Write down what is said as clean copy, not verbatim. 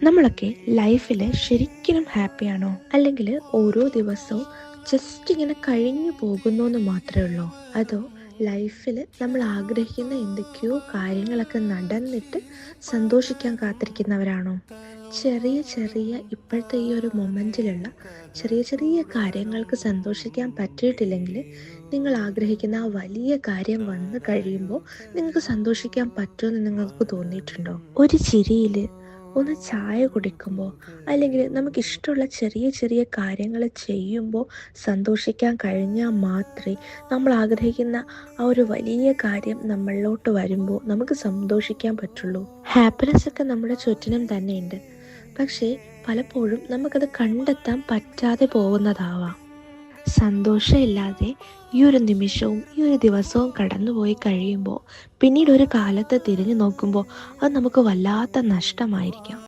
നമ്മളൊക്കെ ലൈഫിൽ ശരിക്കും ഹാപ്പിയാണോ, അല്ലെങ്കിൽ ഓരോ ദിവസവും ജസ്റ്റ് ഇങ്ങനെ കഴിഞ്ഞു പോകുന്നു എന്ന് മാത്രമേ ഉള്ളൂ? അതോ ലൈഫിൽ നമ്മൾ ആഗ്രഹിക്കുന്ന എന്തൊക്കെയോ കാര്യങ്ങളൊക്കെ നടന്നിട്ട് സന്തോഷിക്കാൻ കാത്തിരിക്കുന്നവരാണോ? ചെറിയ ചെറിയ ഇപ്പോഴത്തെ ഈ ഒരു മൊമെൻറ്റിലുള്ള ചെറിയ ചെറിയ കാര്യങ്ങൾക്ക് സന്തോഷിക്കാൻ പറ്റിയിട്ടില്ലെങ്കിൽ നിങ്ങൾ ആഗ്രഹിക്കുന്ന ആ വലിയ കാര്യം വന്നു കഴിയുമ്പോൾ നിങ്ങൾക്ക് സന്തോഷിക്കാൻ പറ്റുമെന്ന് നിങ്ങൾക്ക് തോന്നിയിട്ടുണ്ടോ? ഒരു ചിരിയിൽ, ഒന്ന് ചായ കുടിക്കുമ്പോൾ, അല്ലെങ്കിൽ നമുക്കിഷ്ടമുള്ള ചെറിയ ചെറിയ കാര്യങ്ങൾ ചെയ്യുമ്പോൾ സന്തോഷിക്കാൻ കഴിഞ്ഞാൽ മാത്രമേ നമ്മൾ ആഗ്രഹിക്കുന്ന ആ ഒരു വലിയ കാര്യം നമ്മളിലോട്ട് വരുമ്പോൾ നമുക്ക് സന്തോഷിക്കാൻ പറ്റുള്ളൂ. ഹാപ്പിനെസ് ഒക്കെ നമ്മുടെ ചുറ്റിനും തന്നെയുണ്ട്, പക്ഷേ പലപ്പോഴും നമുക്കത് കണ്ടെത്താൻ പറ്റാതെ പോകുന്നതാവാം. സന്തോഷമില്ലാതെ ഈ ഒരു നിമിഷവും ഈ ഒരു ദിവസവും കടന്നുപോയി കഴിയുമ്പോൾ പിന്നീട് ഒരു കാലത്ത് തിരിഞ്ഞു നോക്കുമ്പോൾ അത് നമുക്ക് വല്ലാത്ത നഷ്ടമായിരിക്കാം.